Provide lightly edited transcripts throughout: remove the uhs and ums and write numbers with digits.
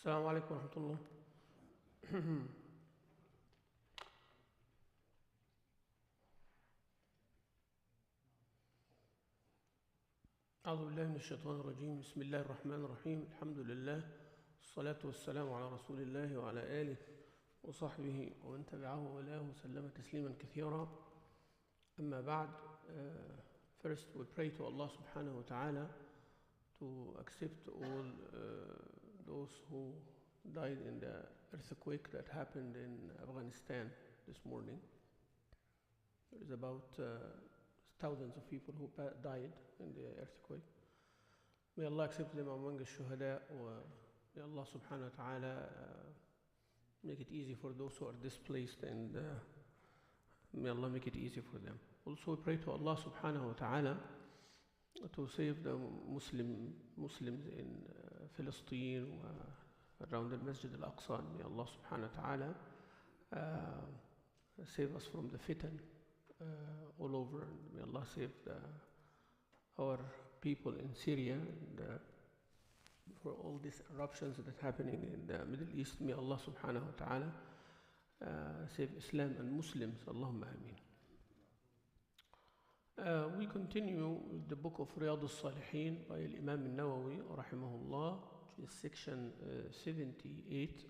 السلام عليكم ورحمة الله. أعوذ بالله من الشيطان الرجيم. بسم الله الرحمن الرحيم. الحمد لله والصلاة والسلام على رسول الله وعلى آله وصحبه ومن تبعه وله وسلم تسليما كثيرا. أما بعد, first we pray to Allah subhanahu wa ta'ala to accept all those who died in the earthquake that happened in Afghanistan this morning. There is about thousands of people who died in the earthquake. May Allah accept them among the shuhada, may Allah subhanahu wa ta'ala make it easy for those who are displaced, and may Allah make it easy for them. Also we pray to Allah subhanahu wa ta'ala to save the Muslims in Palestine around the Masjid al-Aqsa. May Allah subhanahu wa ta'ala save us from the fitan all over, and may Allah save our people in Syria, and for all these eruptions that are happening in the Middle East. May Allah subhanahu wa ta'ala save Islam and Muslims. Allahumma ameen. We continue with the book of Riyadh al-Salihin by Imam al-Nawawi rahimahullah, which is section 78.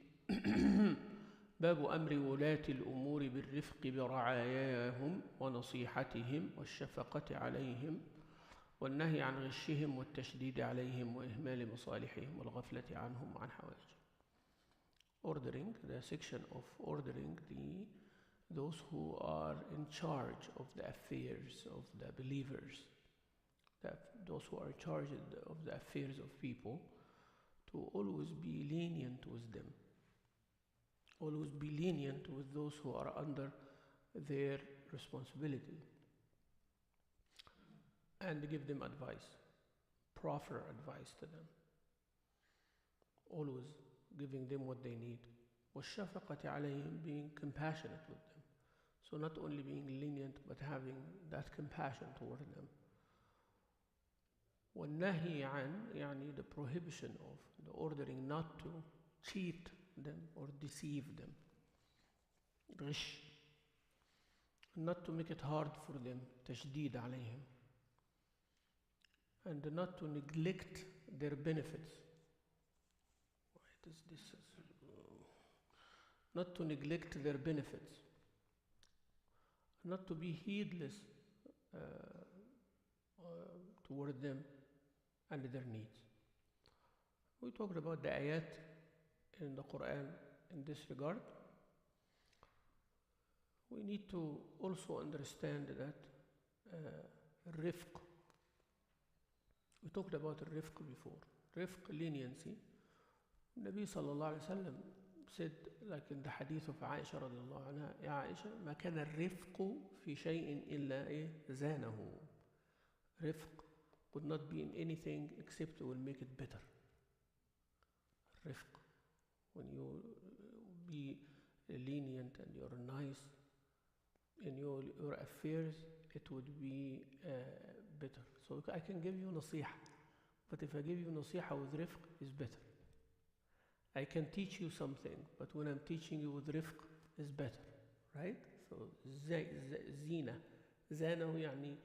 باب أمر ولاة الأمور بالرفق برعاياهم ونصيحتهم والشفقة عليهم والنهي عن غشهم والتشديد عليهم وإهمال مصالحهم والغفلة عنهم وعن حوائجهم. Ordering, the section of ordering those who are in charge of the affairs of the believers, those who are in charge of the affairs of people, to always be lenient with them. Always be lenient with those who are under their responsibility, and give them advice, proffer advice to them, always giving them what they need. وَالشَّفَقَةِ عَلَيْهِمْ, being compassionate with them. So not only being lenient, but having that compassion toward them. وَالنَّهِي عَنْ, يعني the prohibition of, the ordering not to cheat them or deceive them. غش, not to make it hard for them, تشديد عليهم, and not to neglect their benefits. Not to neglect their benefits, not to be heedless toward them and their needs. We talked about the ayat in the Quran in this regard. We need to also understand that rifq. We talked about rifq before. Rifq, leniency. Nabi sallallahu alayhi wa sallam said, like in the hadith of Aisha radiallahu anha, Ya Aisha, ما كان الرفق في شيء إلا زانه. Rifq would not be in anything except it will make it better. Rifq, when you be lenient and you're nice in your affairs, it would be better. So I can give you nasiha, but if I give you nasiha with rifq, it's better. I can teach you something, but when I'm teaching you with rifq, it's better, right? So zina, zana يعني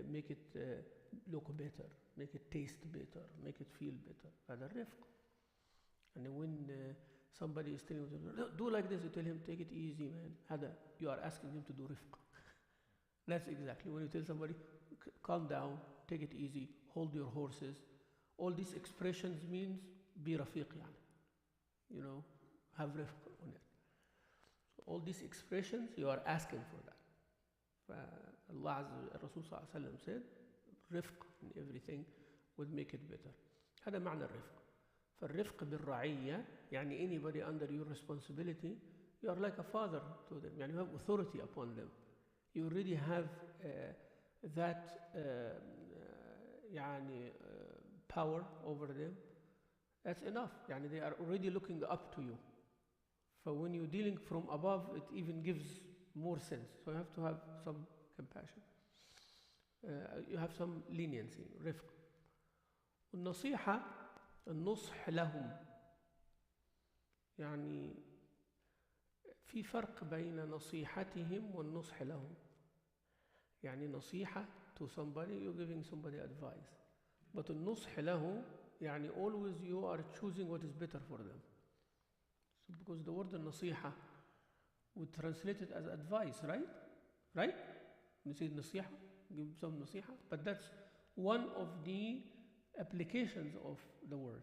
make it look better, make it taste better, make it feel better. هذا الرفق. And when somebody is telling you, do like this, you tell him, take it easy, man. هذا, you are asking him to do rifq. That's exactly when you tell somebody, calm down, take it easy, hold your horses. All these expressions means be rafiq يعني. You know, have rifq on it. So all these expressions, you are asking for that. Allah Rasul sallallahu alayhi wa sallam said, rifq in everything would make it better. هذا معنى الرفق. فالرفق بالرعية, يعني anybody under your responsibility, you are like a father to them. يعني you have authority upon them. You already have that يعني power over them. That's enough. يعني they are already looking up to you. So when you're dealing from above, it even gives more sense. So you have to have some compassion. You have some leniency, رفق. والنصيحة, النصح لهم, يعني في فرق بين نصيحتهم والنصح لهم. يعني نصيحة to somebody, you're giving somebody advice. But النصح له يعني always you are choosing what is better for them. So because the word النصيحة would translate it as advice, right? Right? You say نصيحة, give some نصيحة, but that's one of the applications of the word.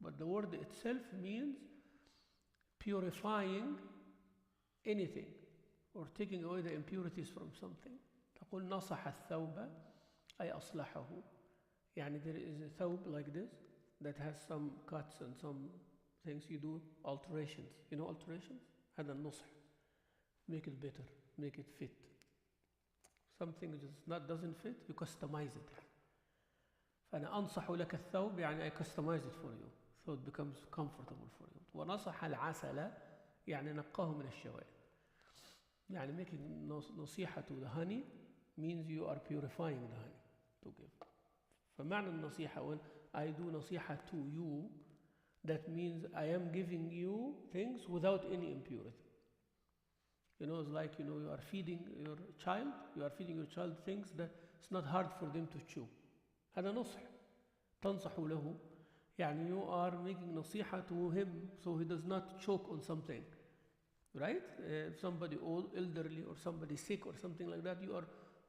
But the word itself means purifying anything or taking away the impurities from something. تقول نصح الثوب أي أصلحه. يعني there is a thawb like this that has some cuts and some things you do, alterations. You know alterations? هذا النصح. Make it better, make it fit. Something doesn't fit, you customize it. فأنا أنصح لك الثوب يعني I customize it for you so it becomes comfortable for you. ونصح العسل يعني نقاه من الشوائب. يعني making نصيحة to the honey means you are purifying the honey to give. فمعنى النصيحة when I do نصيحة to you, that means I am giving you things without any impurity. You know, it's like, you know, you are feeding your child things that it's not hard for them to chew. هذا نصح. تنصح له يعني you are making نصيحة to him so he does not choke on something. Right? If somebody old, elderly, or somebody sick or something like that, you are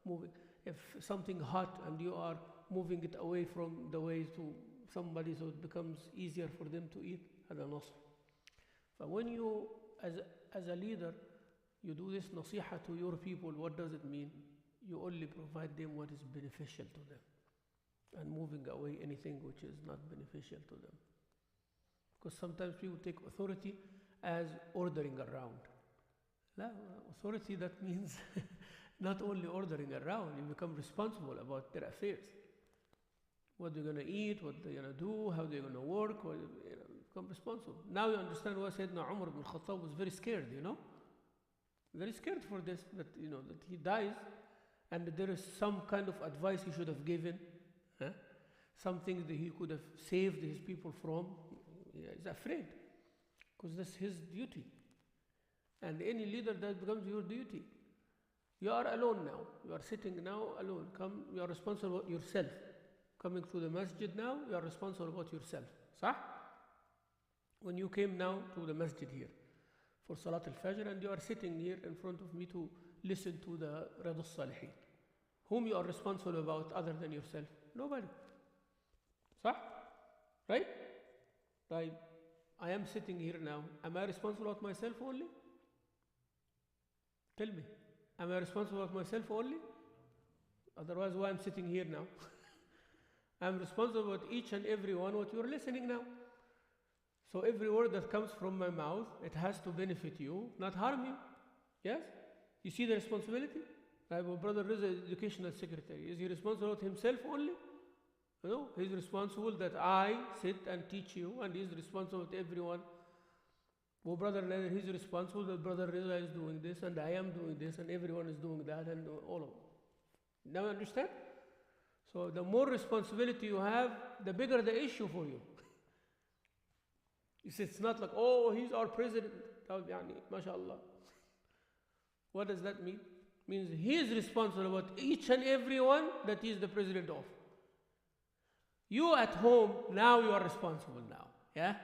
moving. If something hot and you are moving it away from the way to somebody so it becomes easier for them to eat, هذا نصح. But when you, as a leader, you do this nasiha to your people, what does it mean? You only provide them what is beneficial to them and moving away anything which is not beneficial to them. Because sometimes people take authority as ordering around. لا, authority that means not only ordering around, you become responsible about their affairs. What they're going to eat, what they're going to do, how they're going to work, become responsible. Now you understand why Sayyidina Umar ibn Khattab was very scared, you know? Very scared for this, that, you know, that he dies and there is some kind of advice he should have given, something that he could have saved his people from. He's afraid because that's his duty. And any leader, that becomes your duty. You are alone now. You are sitting now alone. You are responsible about yourself. Coming to the masjid now, you are responsible about yourself. صح? When you came now to the masjid here for Salat al-Fajr and you are sitting here in front of me to listen to the Riyadh al-Salihin, whom you are responsible about other than yourself? Nobody. صح? Right? Right. I am sitting here now. Am I responsible about myself only? Tell me. Am I responsible about myself only? Otherwise, why I'm sitting here now? I'm responsible about each and every one what you're listening now. So every word that comes from my mouth, it has to benefit you, not harm you. Yes? You see the responsibility? My brother is an educational secretary. Is he responsible about himself only? No, he's responsible that I sit and teach you, and he's responsible to everyone. Oh, brother, he's responsible that brother Reza is doing this, and I am doing this, and everyone is doing that, and all of it. Now you understand? So the more responsibility you have, the bigger the issue for you. It's not like, oh, he's our president. MashaAllah. What does that mean? It means he is responsible about each and every one that he is the president of. You at home, now you are responsible now. Yeah?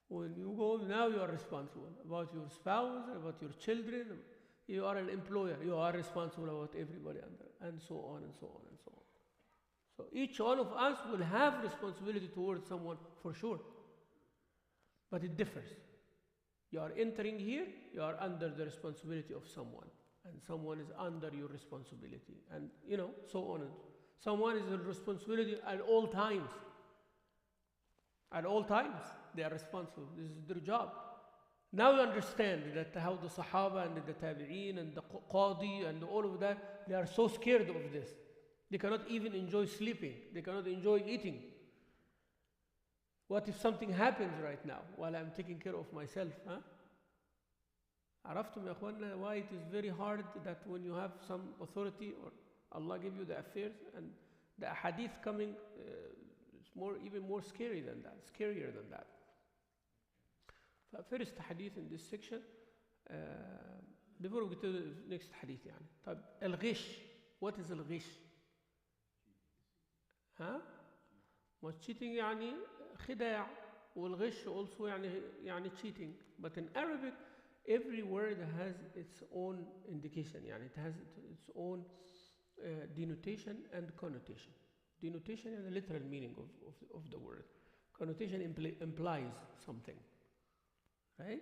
When you go, now you are responsible about your spouse, about your children. You are an employer. You are responsible about everybody under, and so on and so on and so on. So each one of us will have responsibility towards someone for sure. But it differs. You are entering here, you are under the responsibility of someone. And someone is under your responsibility. And, you know, so on. Someone is in responsibility at all times. At all times, they are responsible. This is their job. Now you understand that how the Sahaba and the Tabi'een and the Qadi and all of that, they are so scared of this. They cannot even enjoy sleeping. They cannot enjoy eating. What if something happens right now while I'm taking care of myself? عرفتم يا أخوانا why it is very hard that when you have some authority or Allah give you the affairs and the hadith coming, it's even more scary than that, scarier than that. First hadith in this section, before we get to the next hadith يعني. طيب الغش, what is الغش? ها؟ What cheating يعني خداع, والغش also يعني cheating. But in Arabic, every word has its own indication, يعني it has its own denotation and connotation. Denotation is the literal meaning of the word. Connotation implies something, right?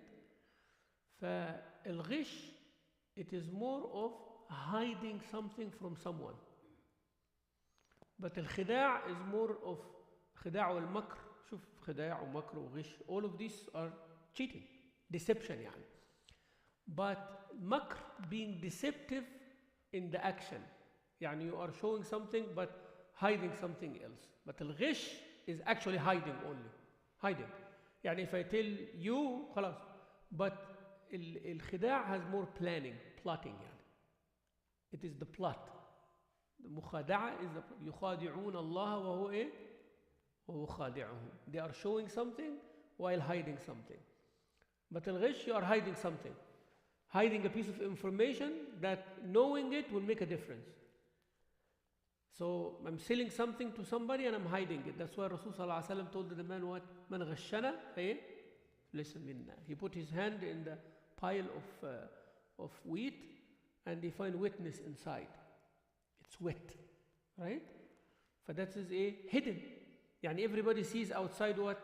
فالغش, it is more of hiding something from someone. But الخداع is more of خداع والمكر. شوف, خداع ومكر وغش, all of these are cheating, deception يعني. But مكر being deceptive in the action, يعني you are showing something but hiding something else. But الغش is actually hiding only, hiding. يعني if I tell you خلاص, but الخداع has more planning, plotting يعني. It is the plot. The مخادعة is the يخادعون الله وهو إيه؟ وهو خادعهم. They are showing something while hiding something. But الغش, you are hiding something. Hiding a piece of information that knowing it will make a difference. So I'm selling something to somebody and I'm hiding it. That's why Rasul Sallallahu Alaihi Wasallam told the man what? من غشنا ليس منا. He put his hand in the pile of wheat and he find wetness inside. It's wet, right? But that is hidden. يعني everybody sees outside what?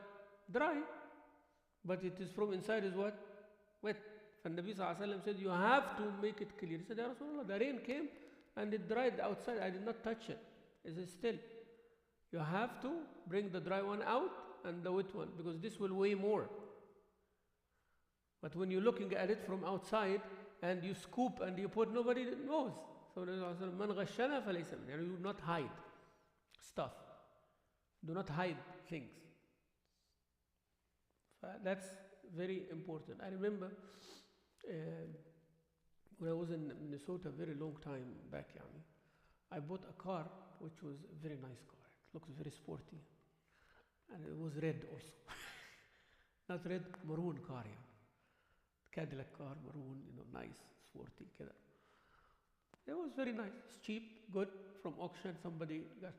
Dry. But it is from inside is what? Wet. And Nabi Sallallahu Alaihi Wasallam said, you have to make it clear. He said, Ya Rasulullah, the rain came and it dried outside. I did not touch it. It is still. You have to bring the dry one out and the wet one, because this will weigh more. But when you're looking at it from outside and you scoop and you put, nobody knows. So man ghashana falaysa min. You do not hide stuff. Do not hide things. That's very important. I remember when I was in Minnesota a very long time back, I bought a car which was a very nice car. It looks very sporty. And it was red also. Not red, maroon car. Cadillac car, maroon, nice, sporty. كده. It was very nice. It's cheap, good, from auction, somebody got.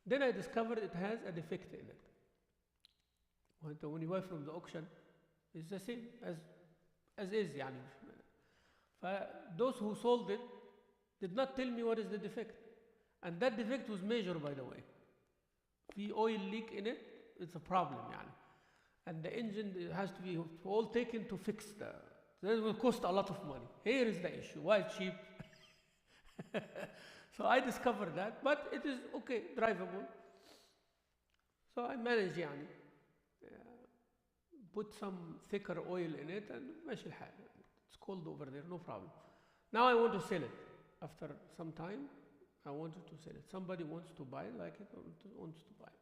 Then I discovered it has a defect in it. When you buy from the auction, it's the same as is. Those who sold it did not tell me what is the defect. And that defect was major, by the way. The oil leak in it, it's a problem. And the engine has to be all taken to fix that will cost a lot of money. Here is the issue. Why cheap? So I discovered that, but it is okay, drivable. So I managed put some thicker oil in it and ماشي الحال. It's cold over there, no problem. Now I want to sell it. After some time, I wanted to sell it. Somebody wants to buy it, like it, or wants to buy it.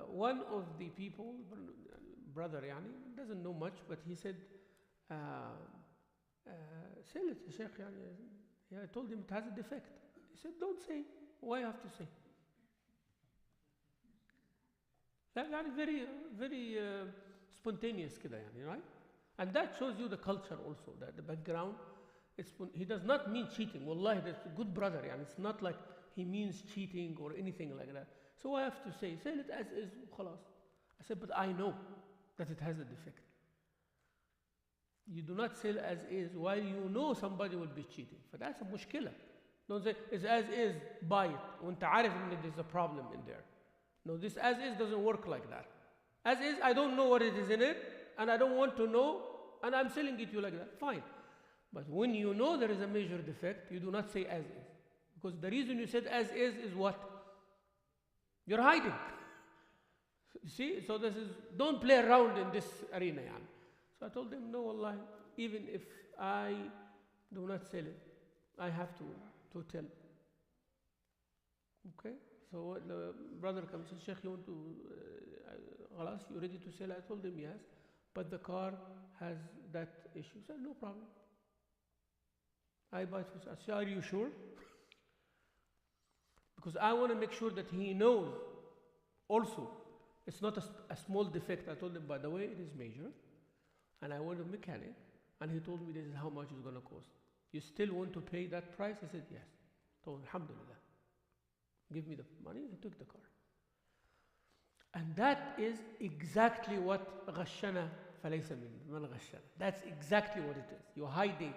One of the people, brother doesn't know much, but he said, sell it, Sheikh. I told him it has a defect. He said, don't say. Why have to say? That's very, very spontaneous كده right? And that shows you the culture also, that the background. He does not mean cheating. Wallahi, that's a good brother. It's not like he means cheating or anything like that. So I have to say, sell it as is, خلاص. I said, but I know that it has a defect. You do not sell as is while you know somebody will be cheating. That's a mushkila. Don't say, it's as is, buy it. وانت عارف that there's a problem in there. No, this as is doesn't work like that. As is, I don't know what it is in it, and I don't want to know, and I'm selling it to you like that. Fine. But when you know there is a major defect, you do not say as is. Because the reason you said as is what? You're hiding. See? So this is, don't play around in this arena. So I told him, no, Allah, even if I do not sell it, I have to tell. Okay? So the brother comes and says, Sheikh, you want to, you ready to sell? I told him yes, but the car has that issue. He said, no problem. I buy it. I said, are you sure? Because I want to make sure that he knows also it's not a small defect. I told him, by the way, it is major. And I went to a mechanic, and he told me this is how much it's going to cost. You still want to pay that price? I said, yes. So, alhamdulillah. Give me the money, he took the car. And that is exactly what غشنا فليس من غشنا. That's exactly what it is. You're hiding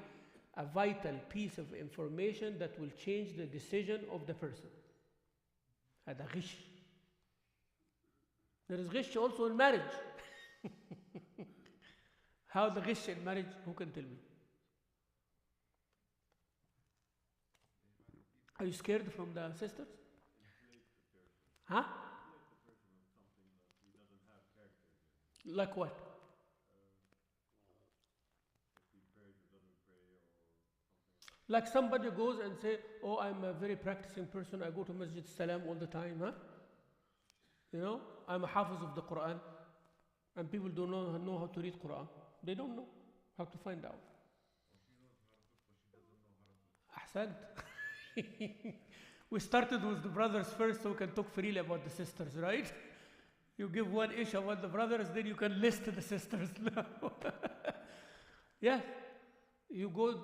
a vital piece of information that will change the decision of the person. هذا غش. There is غش also in marriage. How the غش in marriage? Who can tell me? Are you scared from the sisters? Huh? Like what? Like somebody goes and say, oh, I'm a very practicing person. I go to Masjid Salam all the time, huh? You know, I'm a hafiz of the Quran. And people don't know how to read Quran. They don't know how to find out. Ahsant. We started with the brothers first so we can talk freely about the sisters, right? You give one issue about the brothers, then you can list the sisters now. Yeah. You go,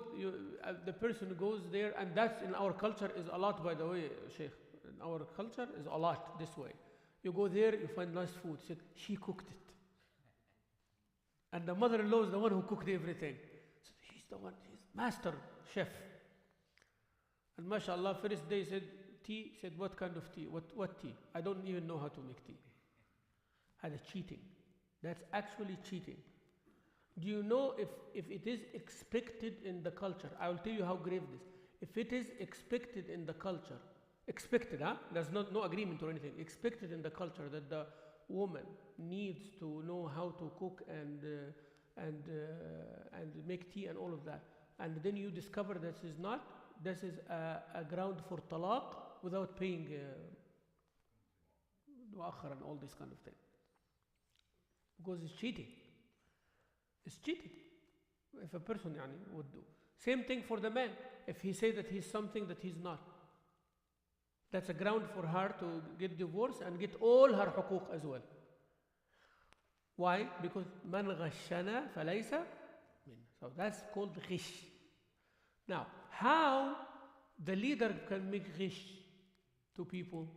the person goes there, and that's in our culture is a lot, by the way, Sheikh. In our culture is a lot this way. You go there, you find nice food. Said, she cooked it. And the mother-in-law is the one who cooked everything. So he's the one, he's master chef. And mashallah, first day said, tea. Said, what kind of tea? What tea? I don't even know how to make tea. That's cheating. That's actually cheating. Do you know if it is expected in the culture? I will tell you how grave this. If it is expected in the culture, expected, huh? There's no agreement or anything. Expected in the culture that the woman needs to know how to cook and make tea and all of that, and then you discover this is not. This is a ground for talaq without paying mu'akhar and all this kind of thing. Because it's cheating. It's cheating. If a person would do. Same thing for the man. If he says that he's something that he's not. That's a ground for her to get divorced and get all her حقوق as well. Why? Because من غشنا فليس منه. So that's called غش. Now, how the leader can make غش to people,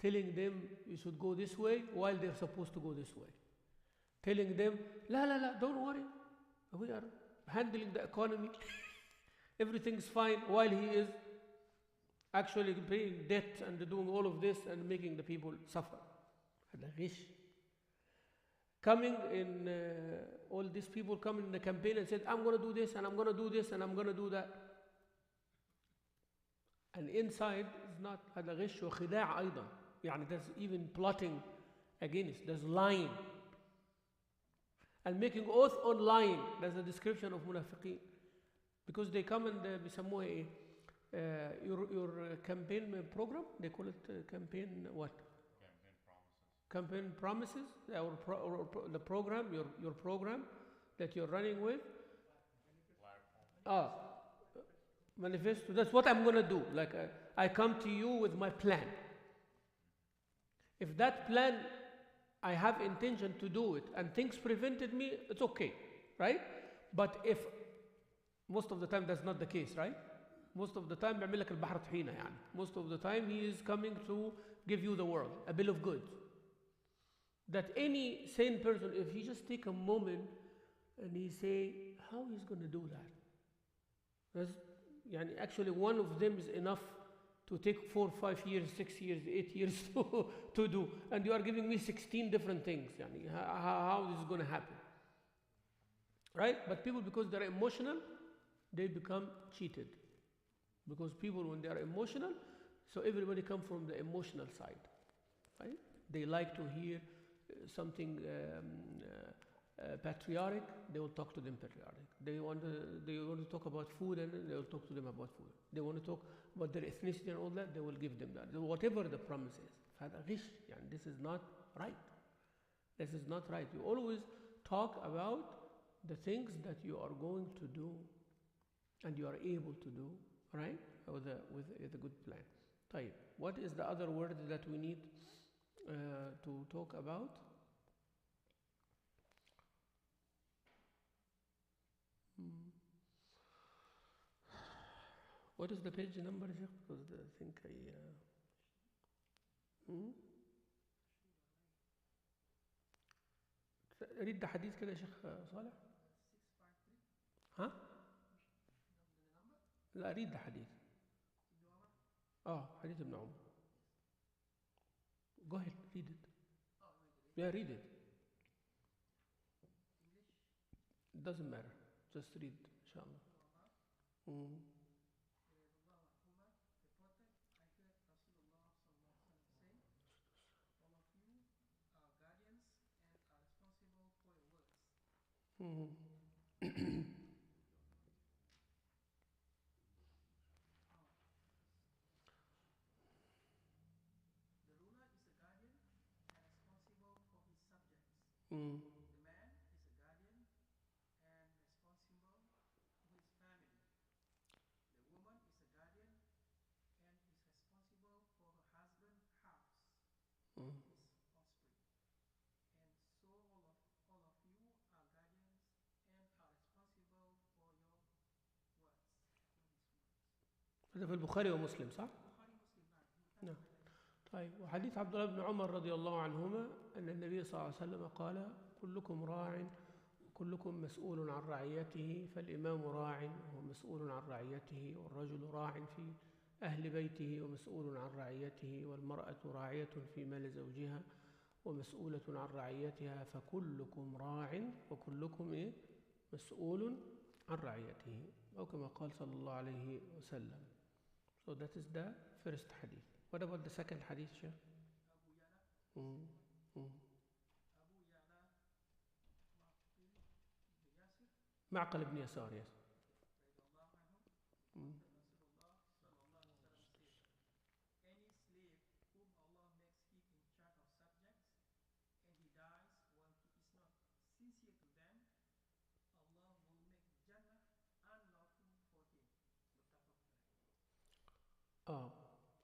telling them you should go this way while they're supposed to go this way. Telling them, la, don't worry. We are handling the economy. Everything's fine while he is actually paying debt and doing all of this and making the people suffer. Coming in, all these people come in the campaign and said, I'm going to do this and I'm going to do this and I'm going to do that. And inside is not هذا غش وخداع أيضا. There's even plotting against. There's lying. And making oath on lying. That's a description of munafiqeen. Because they come and بيسموها ايه? Your campaign program, they call it campaign what? Campaign promises. The program, your program that you're running with. Manifesto. That's what I'm going to do. Like I come to you with my plan. If that plan, I have intention to do it and things prevented me, it's okay, right? But if most of the time that's not the case, right? Most of the time بيعمل لك البحر طحينة يعني. Most of the time he is coming to give you the world, a bill of goods. That any sane person, if he just take a moment and he say, how he's going to do that? Actually one of them is enough to take 4, 5 years, 6 years, 8 years to do. And you are giving me 16 different things. How this is going to happen? Right? But people, because they're emotional, they become cheated. Because people, when they are emotional, so everybody comes from the emotional side. Right? They like to hear something patriotic, they will talk to them patriotic. They want to talk about food, and they will talk to them about food. They want to talk about their ethnicity and all that, they will give them that. Whatever the promise is. This is not right. This is not right. You always talk about the things that you are going to do and you are able to do, right? With a good plan. طيب. What is the other word that we need to talk about? What is the page number, Sheikh? Because I think I... read the hadith كده يا شيخ صالح. ها؟ لا read the hadith. حديث ابن عمر. Go ahead, read it. Yeah, read it. It doesn't matter. Just read, inshallah. The man is a guardian and responsible for his family. The woman is a guardian and is responsible for her husband's house, his offspring. And so all of you are guardians and are responsible for your words. هذا في البخاري ومسلم صح؟ البخاري مسلم. نعم. طيب، وحديث عبد الله بن عمر رضي الله عنهما أن النبي صلى الله عليه وسلم قال: كلكم راع وكلكم مسؤول عن رعيته، فالإمام راع وهو مسؤول عن رعيته، والرجل راع في أهل بيته ومسؤول عن رعيته، والمرأة راعية في مال زوجها ومسؤولة عن رعيتها، فكلكم راع وكلكم مسؤول عن رعيته، أو كما قال صلى الله عليه وسلم. So that is the first hadith. What about the second hadith, Sheikh? معقل بن يسار, yes. Any slave whom Allah makes him in charge of subjects and he dies while he is not sincere to them, Allah will make Jannah unlawful for him.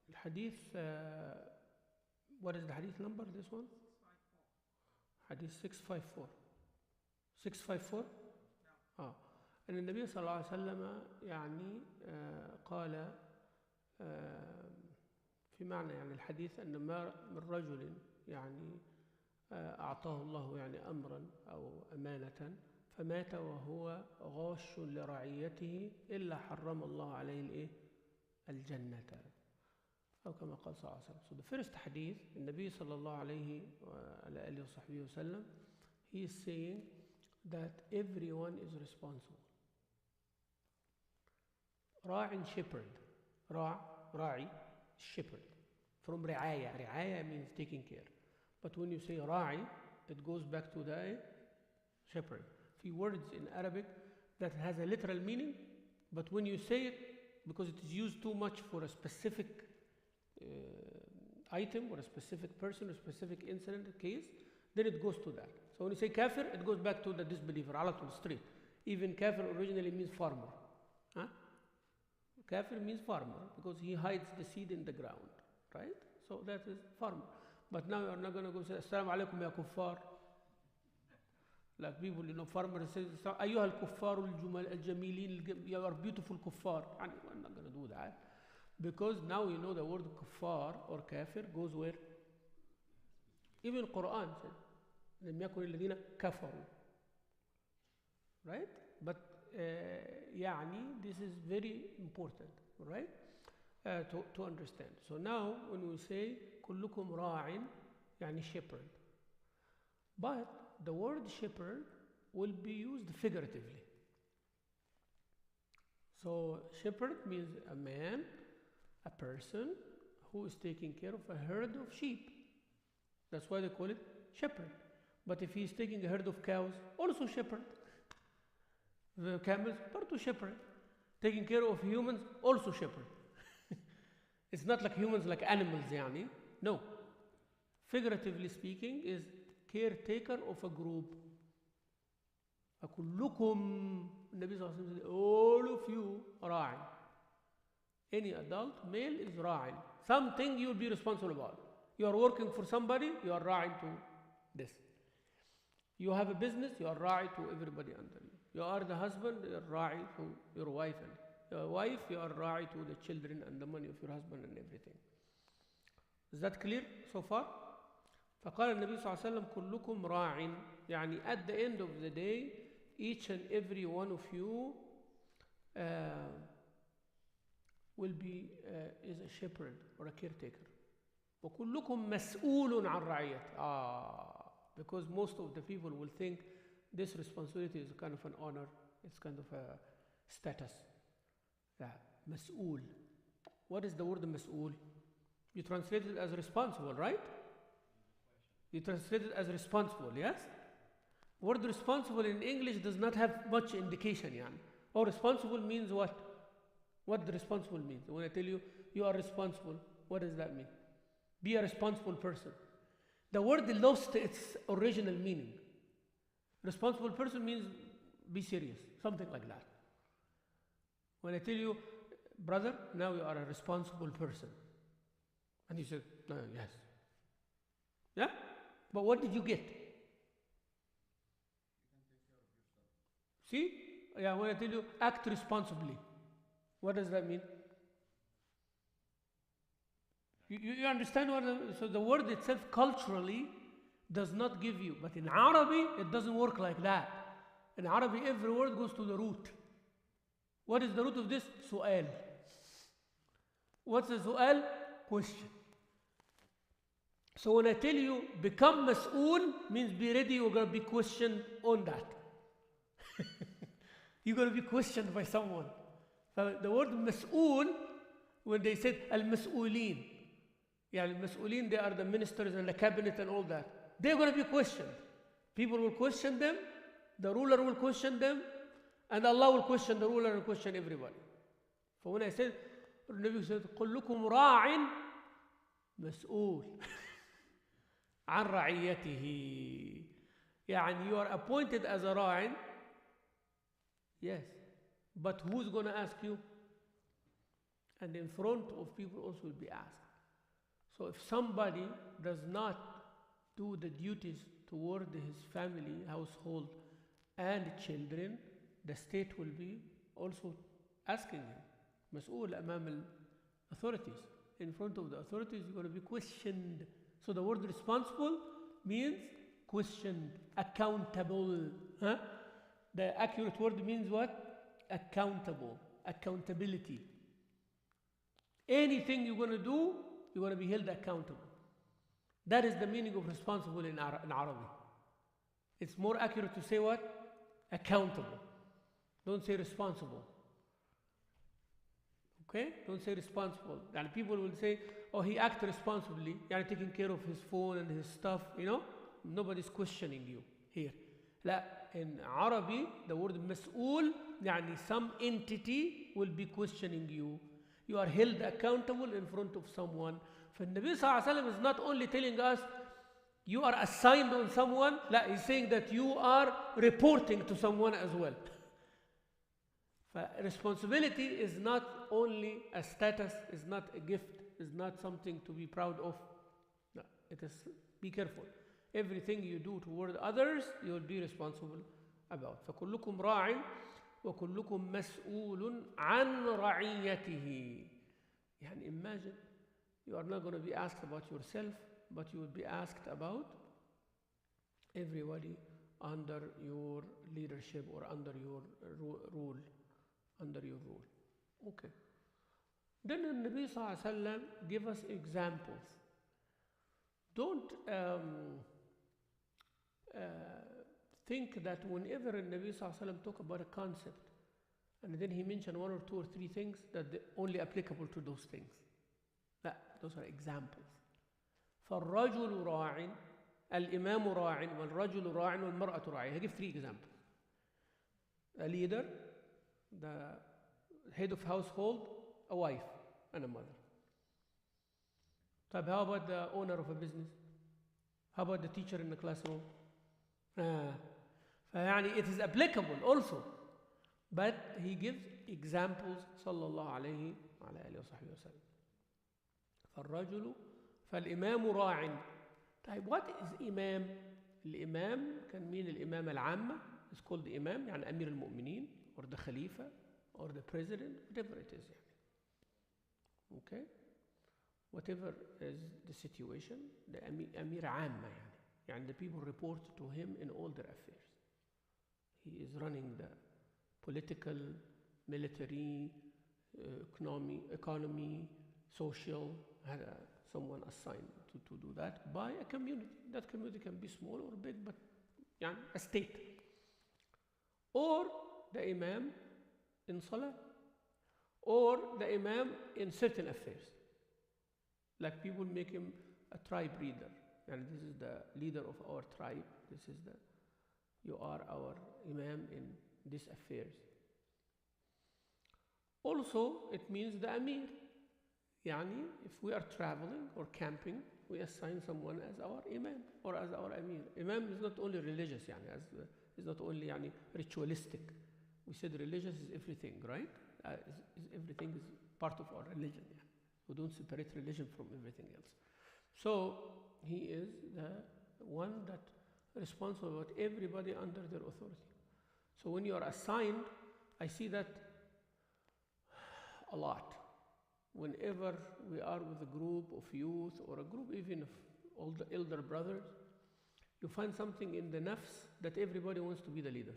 الحديث what is the hadith number, this one? 654. Hadith 654. 654. أن النبي صلى الله عليه وسلم يعني قال في معنى يعني الحديث أن ما من رجل يعني أعطاه الله يعني أمرا أو أمانة فمات وهو غاش لرعيته إلا حرم الله عليه الجنة، أو كما قال صلى الله عليه وسلم. So the first hadith, النبي صلى الله عليه وآله وصحبه وسلم, he is saying that everyone is responsible. راع shepherd. راعي shepherd. From رعاية. رعاية means taking care. But when you say راعي, it goes back to the shepherd. Few words in Arabic that has a literal meaning, but when you say it, because it is used too much for a specific item or a specific person or a specific incident case, then it goes to that. So when you say kafir, it goes back to the disbeliever, على طول straight. Even kafir originally means farmer. Kafir means farmer because he hides the seed in the ground, right? So that is farmer. But now you are not going to go say, Assalamu alaikum ya kuffar. Like people, farmer says, أيها الكفار الجميلين, you are beautiful kuffar. And we're not going to do that. Because now you know the word kuffar or kafir goes where? Even Quran said, لم يكن الذين كفروا. Right? But يعني this is very important, right? To understand. So now when we say كلكم راع يعني shepherd. But the word shepherd will be used figuratively. So shepherd means a man, a person who is taking care of a herd of sheep. That's why they call it shepherd. But if he is taking a herd of cows, also shepherd. The camels, also shepherd. Taking care of humans, also shepherd. It's not like humans like animals, يعني. No. Figuratively speaking is caretaker of a group. أكلكم, النبي صلى الله عليه وسلم, all of you راع. Any adult male is راع. Something you will be responsible about. You are working for somebody, you are راع to this. You have a business, you are راع to everybody under you. You are the husband, you are راع to your wife and wife, you are ra'i to the children and the money of your husband and everything. Is that clear so far? فقال النبي صلى الله عليه وسلم كلكم راع. يعني at the end of the day, each and every one of you will be is a shepherd or a caretaker. وكلكم مسؤول عن رعيته. Because most of the people will think this responsibility is kind of an honor, it's kind of a status. مسؤول. What is the word مسؤول? You translate it as responsible, right? You translate it as responsible, yes? Word responsible in English does not have much indication. يعني. Or responsible means what? What the responsible means. When I tell you, you are responsible, what does that mean? Be a responsible person. The word lost its original meaning. Responsible person means be serious, something like that. When I tell you, brother, now you are a responsible person. And you said, no, yes. Yeah? But what did you get? You can take care of yourself. See? Yeah, when I tell you, act responsibly, what does that mean? You understand what? So the word itself culturally does not give you. But in Arabic, it doesn't work like that. In Arabic, every word goes to the root. What is the root of this? Su'al. What's the su'al? Question. So when I tell you, become mas'ool, means be ready, you're going to be questioned on that. You're going to be questioned by someone. So the word mas'ool, when they said al-mas'oolin, al-mas'oolin, they are the ministers and the cabinet and all that. They're going to be questioned. People will question them, the ruler will question them, and Allah will question the ruler and question everybody. So when I said, the Nabi said, كلكم راع مسؤول عن رعيته. يعني you are appointed as a راع. Yes. But who's going to ask you? And in front of people also will be asked. So if somebody does not do the duties toward his family, household, and children, the state will be also asking him. مسؤول أمام authorities. In front of the authorities, you're going to be questioned. So the word responsible means questioned, accountable. Huh? The accurate word means what? Accountable, accountability. Anything you're going to do, you're going to be held accountable. That is the meaning of responsible in Arabic. It's more accurate to say what? Accountable. Don't say responsible. Okay? Don't say responsible. And people will say, oh, he acted responsibly. You're taking care of his phone and his stuff, you know? Nobody's questioning you here. لا, in Arabic, the word مسؤول, يعني some entity will be questioning you. You are held accountable in front of someone. فالنبي صلى الله عليه وسلم is not only telling us you are assigned on someone, لا, he's saying that you are reporting to someone as well. Responsibility is not only a status, is not a gift, is not something to be proud of. No, it is, be careful. Everything you do toward others, you will be responsible about. فكلكم راع وكلكم مسؤول عن رعيته. يعني imagine you are not going to be asked about yourself, but you will be asked about everybody under your leadership or under your rule. Under your rule. Okay. Then the Nabi Sallallahu Alaihi Wasallam give us examples. Don't think that whenever the Nabi Sallallahu Alaihi Wasallam talk about a concept and then he mentioned one or two or three things that they're only applicable to those things. Those are examples. فالرجل راع الإمام راع والرجل راع والمرأة راعية. I give three examples. A leader, the head of household, a wife and a mother. طيب, how about the owner of a business? How about the teacher in the classroom? فيعني it is applicable also. But he gives examples صلى الله عليه وعلى آله وصحبه وسلم. فالرجل فالإمام راع. طيب, what is imam? الإمام can mean الإمامة العامة. It's called the imam, يعني أمير المؤمنين or the khalifa. or the president, whatever it is. Okay? Whatever is the situation, the Amir Amma, and the people report to him in all their affairs. He is running the political, military, economy, social, had someone assigned to do that by a community. That community can be small or big, but a state. Or the imam in salah, or the imam in certain affairs. Like people make him a tribe leader, and this is the leader of our tribe. You are our imam in these affairs. Also, it means the amir. If we are traveling or camping, we assign someone as our imam or as our amir. Imam is not only religious, is not only ritualistic. We said religious is everything, right? Everything is part of our religion. We don't separate religion from everything else. So he is the one that responsible about everybody under their authority. So when you are assigned, I see that a lot. Whenever we are with a group of youth or a group even of all the elder brothers, you find something in the nafs that everybody wants to be the leader.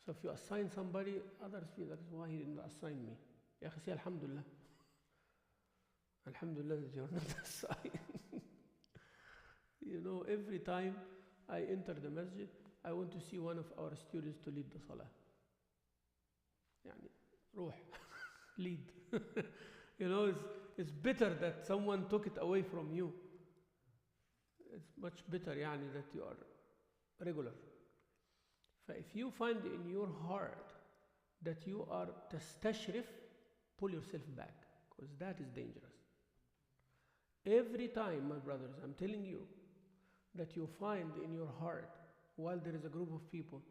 So if you assign somebody, others feel that's why he didn't assign me. Ya akhi, say alhamdulillah. Alhamdulillah that you're not assigned. Every time I enter the masjid, I want to see one of our students to lead the salah. Ruh, lead. It's better that someone took it away from you. It's much better that you are regular. If you find in your heart that you are tastashrif, pull yourself back, because that is dangerous. Every time, my brothers, I'm telling you, that you find in your heart, while there is a group of people,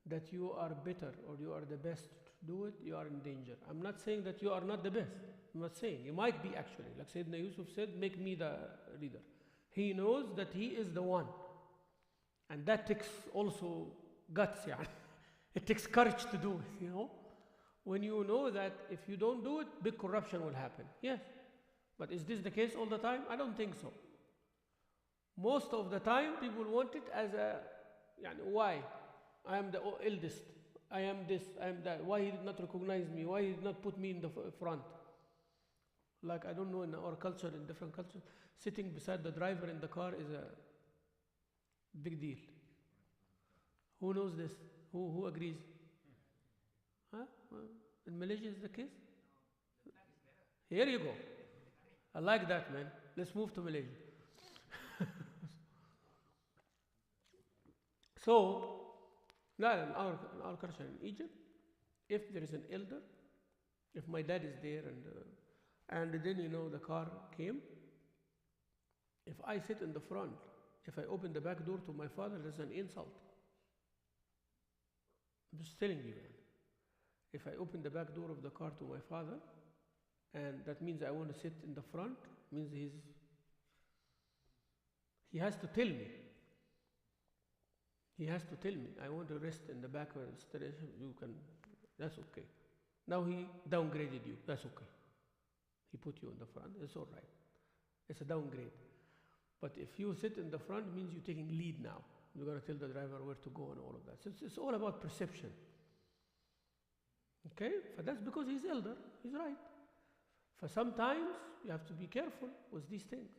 that you are better or you are the best to do it, you are in danger. I'm not saying that you are not the best. I'm not saying. You might be actually. Like Sayyidina Yusuf said, make me the leader. He knows that he is the one. And that takes also guts. It takes courage to do it, When you know that if you don't do it, big corruption will happen. Yes. But is this the case all the time? I don't think so. Most of the time, people want it as a, why? I am the eldest. I am this, I am that. Why he did not recognize me? Why he did not put me in the front? Like, I don't know, in our culture, in different cultures, sitting beside the driver in the car is a big deal. Who knows this? Who agrees? Huh? In Malaysia is the case? Here you go. I like that, man. Let's move to Malaysia. So, in our culture in Egypt, if there is an elder, if my dad is there and then the car came, if I sit in the front, if I open the back door to my father, that's an insult. I'm just telling you. If I open the back door of the car to my father, and that means I want to sit in the front, means he has to tell me. He has to tell me, I want to rest in the back of the station, that's okay. Now he downgraded you, that's okay. He put you in the front, it's all right. It's a downgrade. But if you sit in the front, it means you're taking lead now. You're going to tell the driver where to go and all of that. So it's all about perception. Okay? But that's because he's elder, he's right. For sometimes, you have to be careful with these things.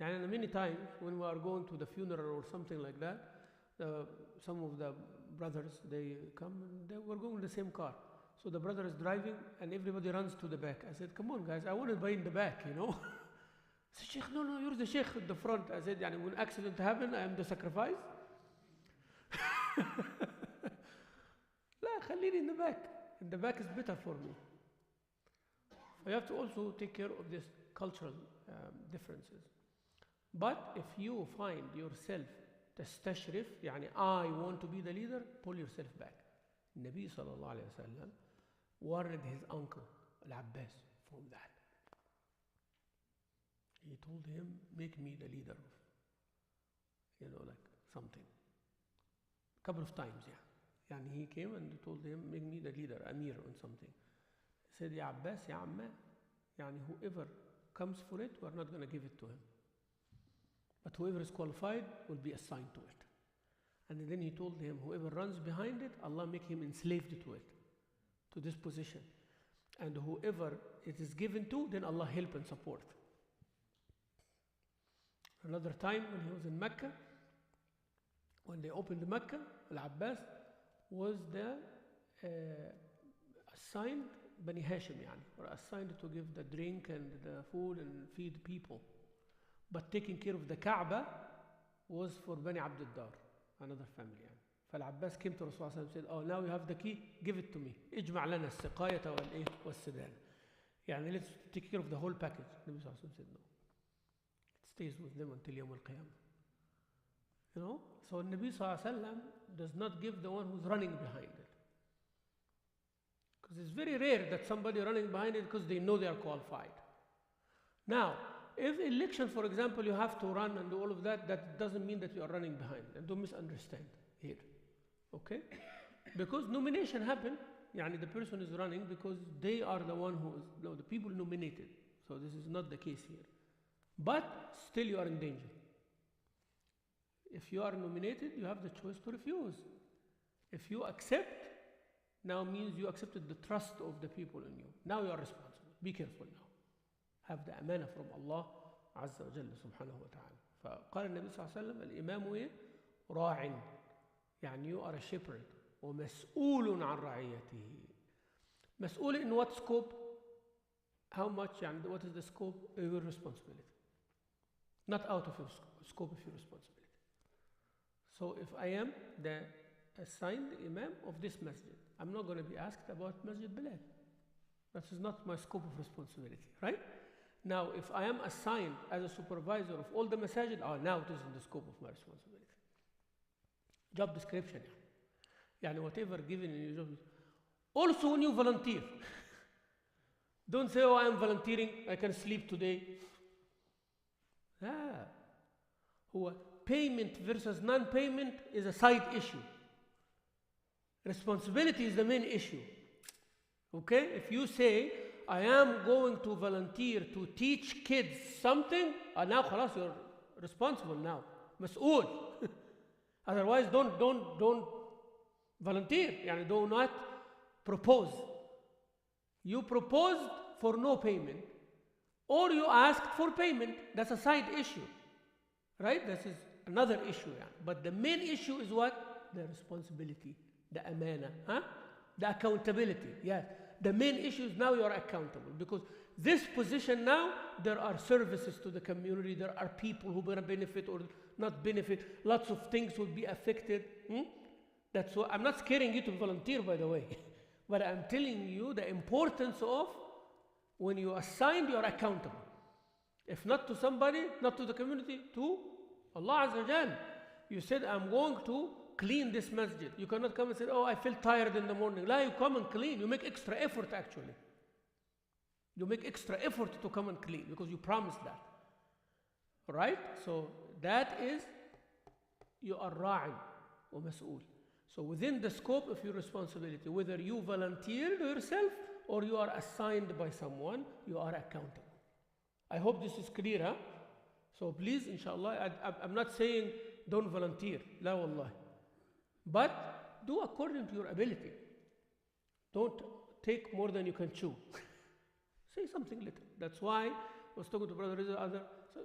And many times, when we are going to the funeral or something like that, some of the brothers, they come and we're going in the same car. So the brother is driving and everybody runs to the back. I said, come on guys, I want to be in the back, I said, Sheikh, no, you're the Sheikh at the front. I said, when accident happen, I am the sacrifice. La, khalini in the back. In the back is better for me. You have to also take care of these cultural differences. But if you find yourself tastashrif, I want to be the leader, pull yourself back. Nabi sallallahu alayhi wa sallam warned his uncle, Al-Abbas, from that. He told him, make me the leader of, like something. A couple of times, And he came and told him, make me the leader, Amir on something. He said, Ya Abbas, Ya Amma, yani whoever comes for it, we're not going to give it to him. But whoever is qualified will be assigned to it. And then he told him, whoever runs behind it, Allah make him enslaved to it, to this position. And whoever it is given to, then Allah help and support. Another time when he was in Mecca, when they opened Mecca, Al-Abbas was the assigned Bani Hashim, or assigned to give the drink and the food and feed people. But taking care of the Kaaba was for Bani Abd al-Dar, another family. فالعباس came to Rasulullah and said, oh, now you have the key, give it to me. اجمع لنا السقاية والسدان. يعني let's take care of the whole package. Nabi Sallallahu Alaihi Wasallam said no. It stays with them until Yawm al-Qiyamah. You know? So Nabi Sallallahu Alaihi Wasallam does not give the one who's running behind it. Because it's very rare that somebody running behind it because they know they are qualified. Now, if election, for example, you have to run and do all of that, that doesn't mean that you are running behind. And don't misunderstand here. Okay? Because nomination happened, the person is running because they are the one who is, no, the people nominated. So this is not the case here. But still you are in danger. If you are nominated, you have the choice to refuse. If you accept, now means you accepted the trust of the people in you. Now you are responsible. Be careful now. Have the amana from Allah Azza wa Jalla subhanahu wa ta'ala. فقال النبي صلى الله عليه وسلم الإمام إيه؟ راع. يعني you are a shepherd. ومسؤول عن رعيته. مسؤول in what scope? How much? What is the scope? Your responsibility. Not out of your scope of your responsibility. So if I am the assigned imam of this masjid, I'm not going to be asked about Masjid Bilal. That is not my scope of responsibility, right? Now, if I am assigned as a supervisor of all the masajid, now it is in the scope of my responsibility. Job description. Whatever given in your job. Also, when you volunteer, don't say, oh, I am volunteering, I can sleep today. Payment versus non-payment is a side issue. Responsibility is the main issue. Okay? If you say, I am going to volunteer to teach kids something, now خلاص, you're responsible now. مسؤول. Otherwise, don't volunteer. Do not propose. You proposed for no payment, or you asked for payment. That's a side issue. Right? This is another issue. But the main issue is what? The responsibility, the amana, the accountability. Yes. The main issue is now you are accountable, because this position now, there are services to the community, there are people who will benefit or not benefit, lots of things will be affected. That's why I'm not scaring you to volunteer, by the way, but I'm telling you the importance of when you are assigned, you are accountable. If not to somebody, not to the community, to Allah Azza wa Jal. You said, I'm going to clean this masjid. You cannot come and say, oh, I feel tired in the morning. La, you come and clean. You make extra effort, actually. You make extra effort to come and clean because you promised that. Right? So that is, you are ra'in or mas'ool. So within the scope of your responsibility, whether you volunteered yourself or you are assigned by someone, you are accountable. I hope this is clear, huh? So please, inshallah, I'm not saying don't volunteer. La wallah. But do according to your ability. Don't take more than you can chew. Say something little. That's why I was talking to Brother Rizal other. So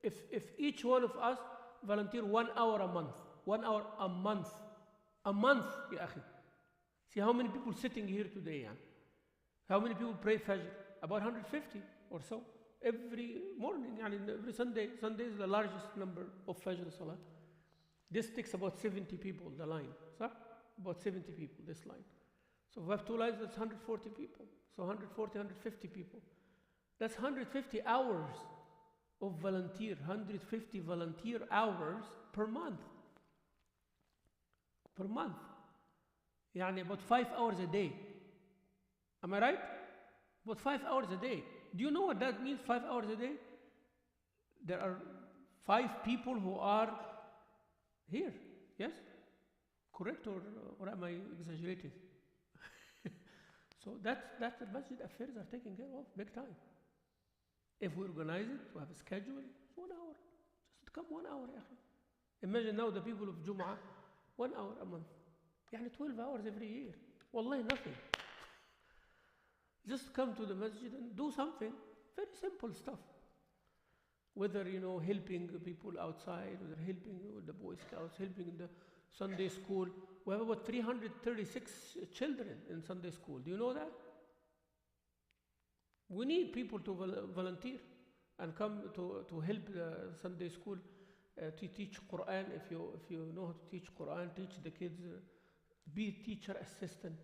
if each one of us volunteer 1 hour a month, 1 hour a month, ya akhi. See how many people sitting here today, How many people pray Fajr? About 150 or so. Every morning, every Sunday. Sunday is the largest number of Fajr Salah. This takes about 70 people, the line. So, about 70 people, this line. So if we have 2 lines, that's 140 people. So 140, 150 people. That's 150 hours of volunteer, 150 volunteer hours per month. Per month. About 5 hours a day. Am I right? About 5 hours a day. Do you know what that means, 5 hours a day? There are 5 people who are here, yes? Correct, or am I exaggerating? So that the masjid affairs are taken care of big time. If we organize it, we have a schedule, 1 hour. Just come 1 hour, ya akhi. Imagine now the people of Jum'ah, 1 hour a month. Yani 12 hours every year. Wallahi, nothing. Just come to the masjid and do something. Very simple stuff. Whether, helping people outside, whether helping with the Boy Scouts, helping in the Sunday school. We have about 336 children in Sunday school. Do you know that? We need people to volunteer and come to help the Sunday school to teach Quran. If you know how to teach Quran, teach the kids. Be teacher assistant.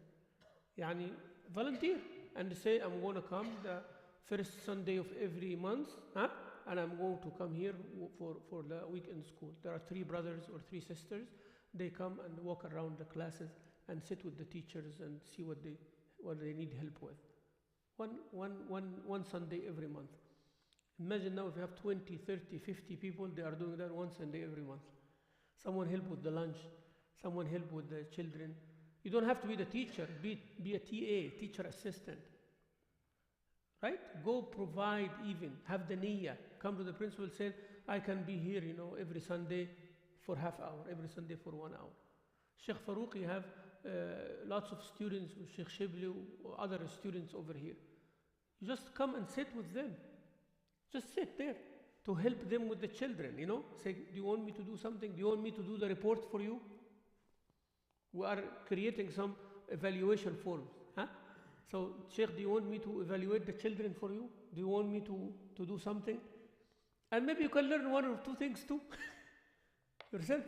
Yani volunteer and say, I'm going to come the first Sunday of every month, and I'm going to come here for the weekend school. There are 3 brothers or 3 sisters. They come and walk around the classes and sit with the teachers and see what they need help with. One Sunday every month. Imagine now if you have 20, 30, 50 people, they are doing that 1 Sunday every month. Someone help with the lunch, someone help with the children. You don't have to be the teacher, be a TA, teacher assistant. Right? Go provide even, have the niyyah. Come to the principal, say, I can be here, every Sunday for half hour, every Sunday for 1 hour. Sheikh Farouqi have lots of students, Sheikh Shibli or other students over here. You just come and sit with them. Just sit there to help them with the children, Say, do you want me to do something? Do you want me to do the report for you? We are creating some evaluation forms. So, Sheikh, do you want me to evaluate the children for you? Do you want me to do something? And maybe you can learn 1 or 2 things too. Yourself,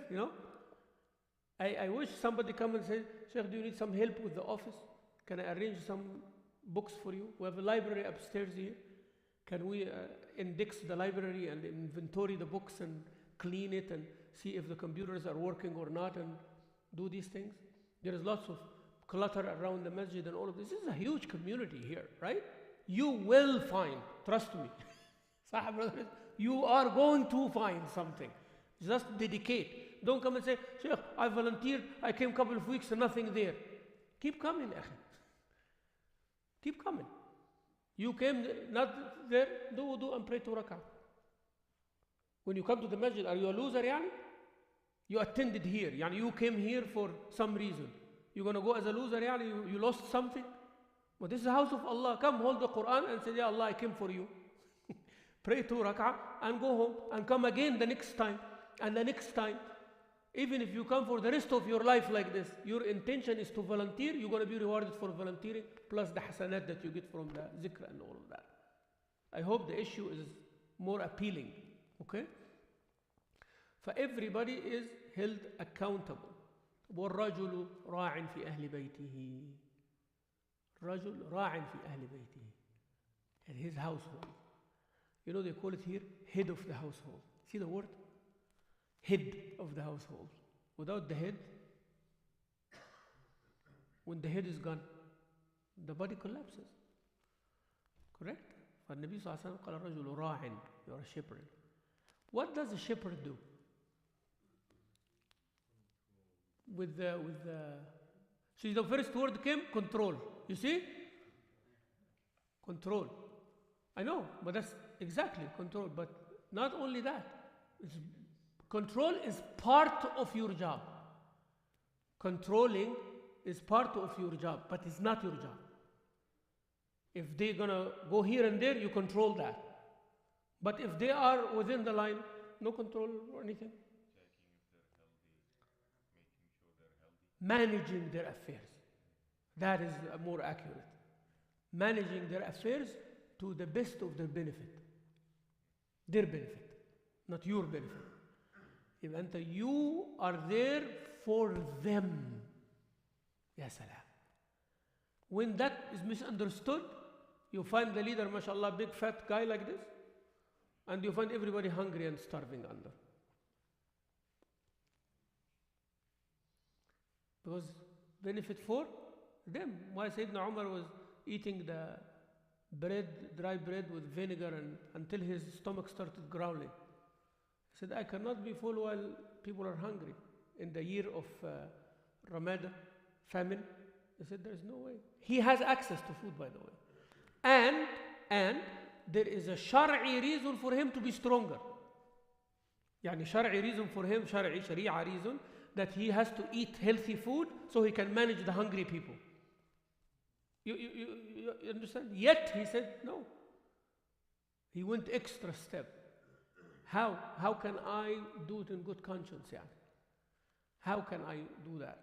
I wish somebody come and say, Sheikh, do you need some help with the office? Can I arrange some books for you? We have a library upstairs here. Can we index the library and inventory the books and clean it and see if the computers are working or not and do these things? There is lots of clutter around the masjid and all of this. This is a huge community here, right? You will find, trust me. Sahab brothers, you are going to find something. Just dedicate. Don't come and say, Sheikh, I volunteered, I came a couple of weeks and nothing there. Keep coming, akhi. Keep coming. You came not there, do wudu and pray 2 rak'ah. When you come to the masjid, are you a loser, yani? You attended here, yani you came here for some reason. You're going to go as a loser, yani you lost something? But this is the house of Allah. Come hold the Quran and say, Ya Allah, I came for you. Pray 2 rak'ah and go home and come again the next time and the next time. Even if you come for the rest of your life like this, your intention is to volunteer, you're going to be rewarded for volunteering, plus the hasanat that you get from the zikr and all of that. I hope the issue is more appealing. Okay? For everybody is held accountable. وَالرَّجُلُ رَاعٍ فِي أَهْلِ بَيْتِهِ. رَجُل رَاعٍ فِي أَهْلِ بَيْتِهِ. In his household. They call it here, head of the household. See the word? Head of the household. Without the head, when the head is gone, the body collapses. Correct? فالنبي صلى الله عليه وسلم قال الرجل راع. You are a shepherd. What does a shepherd do? See, the first word came, control. You see? Control. I know, but that's exactly control. But not only that. Control is part of your job. Controlling is part of your job, but it's not your job. If they're going to go here and there, you control that. But if they are within the line, no control or anything. Managing their affairs. That is more accurate. Managing their affairs to the best of their benefit. Their benefit, not your benefit. You are there for them. Ya salam. When that is misunderstood, you find the leader, mashallah, big fat guy like this, and you find everybody hungry and starving under. Because benefit for them. Why Sayyidina Umar was eating the bread, dry bread with vinegar until his stomach started growling. He said, I cannot be full while people are hungry. In the year of Ramada, famine. They said there is no way. He has access to food, by the way. And there is a shar'i reason for him to be stronger. Yani shar'i reason for him, sharia reason, that he has to eat healthy food so he can manage the hungry people. You understand? Yet he said no. He went extra step. How can I do it in good conscience? Yeah? How can I do that?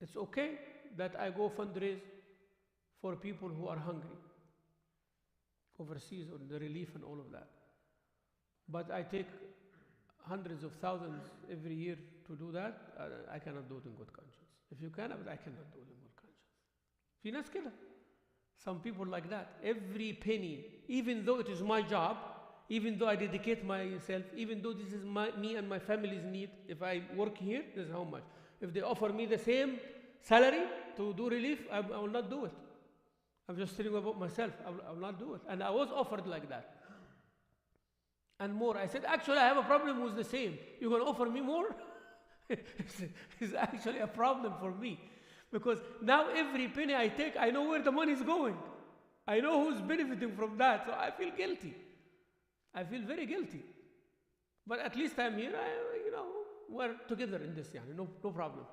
It's okay that I go fundraise for people who are hungry overseas, or the relief and all of that. But I take hundreds of thousands every year to do that. I cannot do it in good conscience. If you can, but I cannot do it in good conscience. في ناس كده. Some people like that. Every penny, even though it is my job, even though I dedicate myself, even though this is me and my family's need, if I work here, this is how much. If they offer me the same salary to do relief, I will not do it. I'm just telling you about myself. I will not do it. And I was offered like that. And more. I said, actually, I have a problem with the same. You're going to offer me more? It's actually a problem for me. Because now every penny I take, I know where the money is going. I know who's benefiting from that. So I feel guilty. I feel very guilty. But at least I'm here. We're together in this. No problem.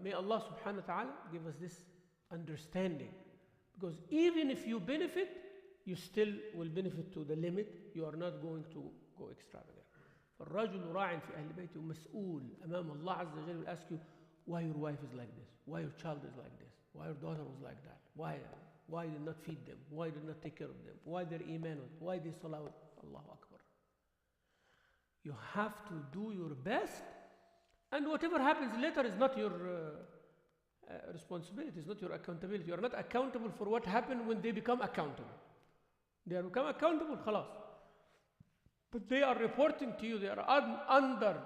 May Allah subhanahu wa ta'ala give us this understanding. Because even if you benefit, you still will benefit to the limit. You are not going to go extravagant. فالرجل راع في أهل بيته مسؤول أمام الله عز وجل will ask you why your wife is like this, why your child is like this, why your daughter was like that, why you did not feed them, why you did not take care of them, why their iman, why they salah. Allahu Akbar. You have to do your best, and whatever happens later is not your responsibility, it's not your accountability. You are not accountable for what happened when they become accountable. They are become accountable, khalas. But they are reporting to you, they are under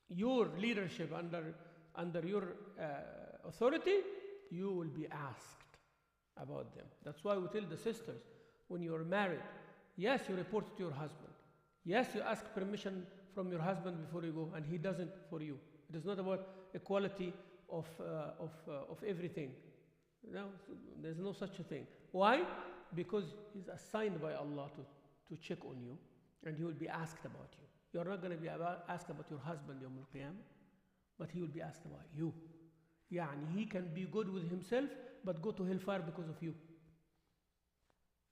your leadership, under your authority. You will be asked about them. That's why we tell the sisters, when you are married, yes, you report to your husband. Yes, you ask permission from your husband before you go, and he doesn't for you. It is not about equality of everything. No, there's no such a thing. Why? Because he's assigned by Allah to check on you, and he will be asked about you. You are not going to be asked about your husband Yawm al-Qiyamah, but he will be asked about you. Yani he can be good with himself, but go to hellfire because of you.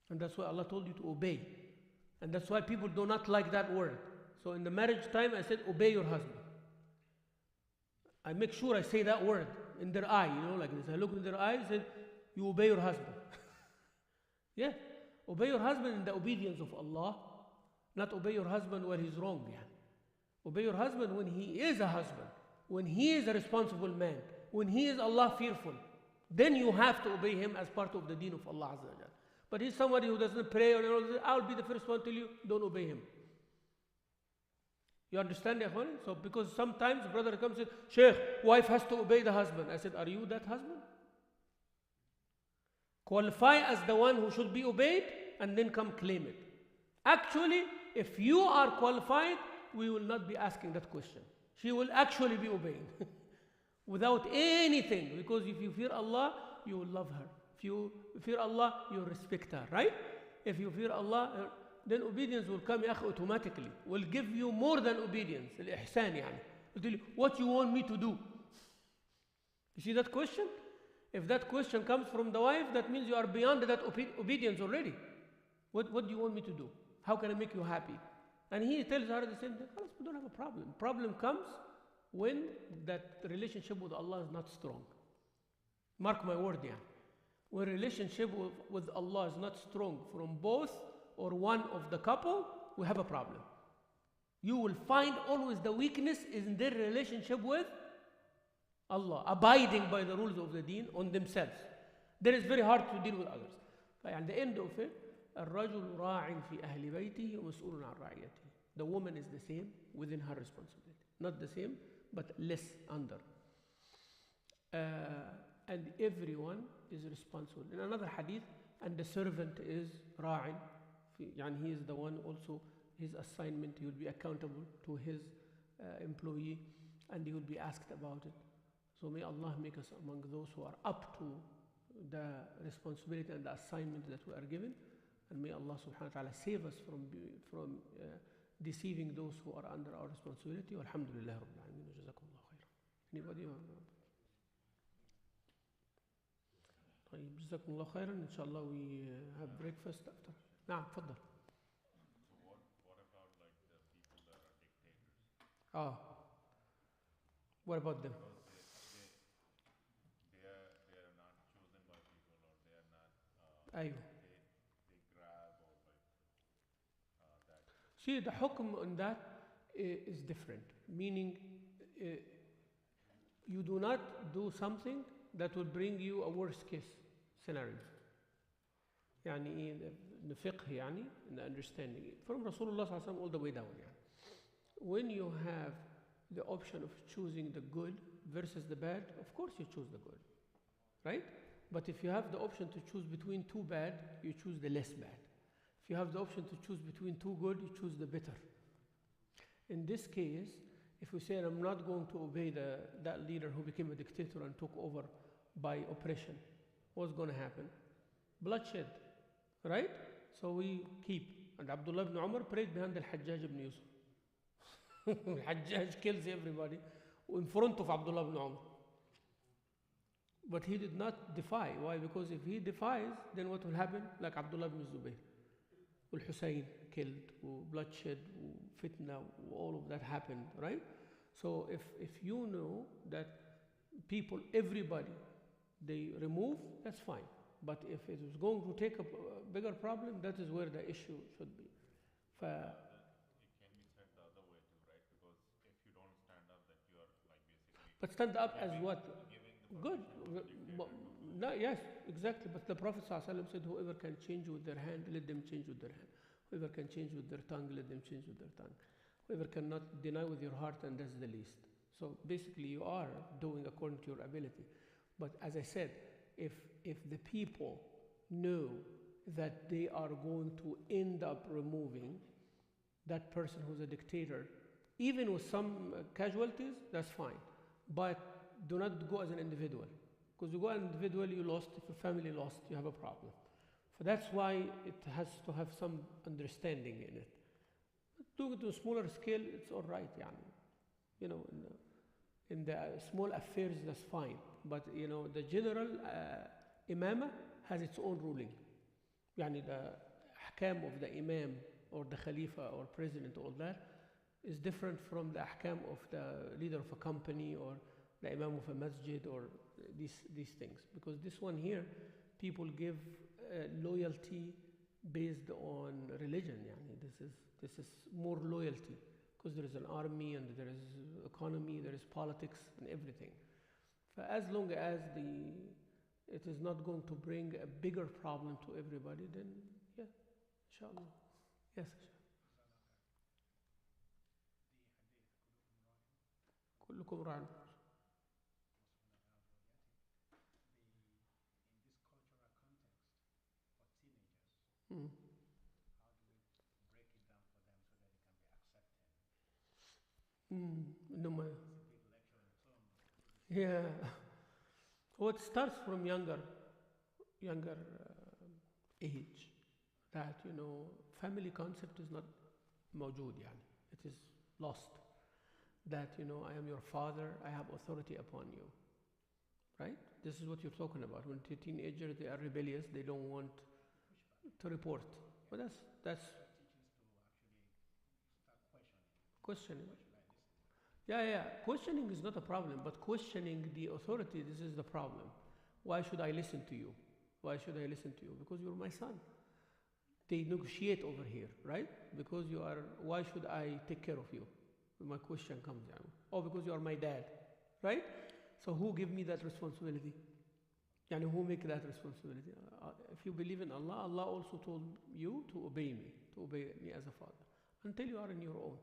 And that's why Allah told you to obey. And that's why people do not like that word. So in the marriage time, I said, obey your husband. I make sure I say that word in their eye, like this. I look in their eye and say, you obey your husband. Yeah. Obey your husband in the obedience of Allah, not obey your husband when he's wrong. Yeah. Obey your husband when he is a husband, when he is a responsible man, when he is Allah fearful. Then you have to obey him as part of the deen of Allah Azza wa Jal. But he's somebody who doesn't pray, or I'll be the first one to tell you, don't obey him. You understand, Ikhwan? So because sometimes brother comes and says, Sheikh, wife has to obey the husband. I said, are you that husband? Qualify as the one who should be obeyed, and then come claim it. Actually, if you are qualified, we will not be asking that question. She will actually be obeying without anything, because if you fear Allah, you will love her. If you fear Allah, you respect her, right? If you fear Allah, then obedience will come automatically. Will give you more than obedience. Al-ihsan yani. Will tell you what you want me to do. You see that question? If that question comes from the wife, that means you are beyond that obedience already. What do you want me to do? How can I make you happy? And he tells her the same thing. We don't have a problem. Problem comes when that relationship with Allah is not strong. Mark my word, yeah. When relationship with Allah is not strong from both or one of the couple, we have a problem. You will find always the weakness in their relationship with Allah, abiding by the rules of the deen on themselves. That is very hard to deal with others. At the end of it, الرجل راع في أهل بيته ومسؤول عن رعيته. The woman is the same within her responsibility. Not the same, but less under. And everyone is responsible. In another hadith, and the servant is ra'in, and he is the one also, his assignment, he will be accountable to his employee, and he will be asked about it. So may Allah make us among those who are up to the responsibility and the assignment that we are given, and may Allah subhanahu wa ta'ala save us from deceiving those who are under our responsibility. Alhamdulillah Rabbil Alameen. Jazakumullah khairan. Anybody? طيب جزاكم الله خيرا. Inshallah we have breakfast after. نعم تفضل. So what about like the people that are dictators? What about them? Because they are not chosen by people, or they are not أيوه. they grab or like that. See, the hukm on that is different, meaning you do not do something that will bring you a worst case scenario. يعني in the fiqh يعني, in the understanding from Rasulullah sallallahu alaihi wasallam all the way down يعني. When you have the option of choosing the good versus the bad, of course you choose the good, right? But if you have the option to choose between two bad, you choose the less bad. If you have the option to choose between two good, you choose the better. In this case, if we say I'm not going to obey that leader who became a dictator and took over by oppression, what's going to happen? Bloodshed, right? So we keep. And Abdullah ibn Umar prayed behind Al-Hajjaj ibn Yusuf. Al-Hajjaj kills everybody in front of Abdullah ibn Umar. But he did not defy. Why? Because if he defies, then what will happen? Like Abdullah ibn Zubayr. Al-Hussein killed, bloodshed, fitna, all of that happened, right? So if you know that people, everybody, they remove, that's fine. But if it is going to take a bigger problem, that is where the issue should be. It can be said the other way too, right? Because if you don't stand up, that you are like basically. But stand up as what? Good. No, yes, exactly. But the Prophet ﷺ said, whoever can change with their hand, let them change with their hand. Whoever can change with their tongue, let them change with their tongue. Whoever cannot deny with your heart, and that's the least. So basically you are doing according to your ability. But as I said, if the people know that they are going to end up removing that person who's a dictator, even with some casualties, that's fine. But do not go as an individual. Because you go as an individual, you lost. If your family lost, you have a problem. So that's why it has to have some understanding in it. Doing it to a smaller scale, it's all right. يعني. You know, in the small affairs, that's fine. But you know, the general imama has its own ruling. يعني the ahkam of the imam or the khalifa or president, all that is different from the ahkam of the leader of a company or the imam of a masjid or these things. Because this one here, people give loyalty based on religion. يعني. This is more loyalty because there is an army and there is economy, there is politics and everything. As long as it is not going to bring a bigger problem to everybody, then yeah, inshallah. Yes. كلكم راع. In this cultural context for teenagers, how do we break it down for them so that it can be accepted? No, It's a big lecture in terms. yeah. Well, it starts from younger age. That you know, family concept is not موجود يعني. It is lost. That you know, I am your father. I have authority upon you. Right? This is what you're talking about. When teenagers they are rebellious, they don't want to report. But that's Teachers to actually start questioning. questioning. What should I listen to? Yeah. Questioning is not a problem, but questioning the authority, this is the problem. Why should I listen to you? Why should I listen to you? Because you're my son. They negotiate over here, right? Because you are, why should I take care of you? My question comes down. Oh, because you are my dad, right? So who give me that responsibility? Yani who make that responsibility? If you believe in Allah, Allah also told you to obey me as a father, until you are in your own.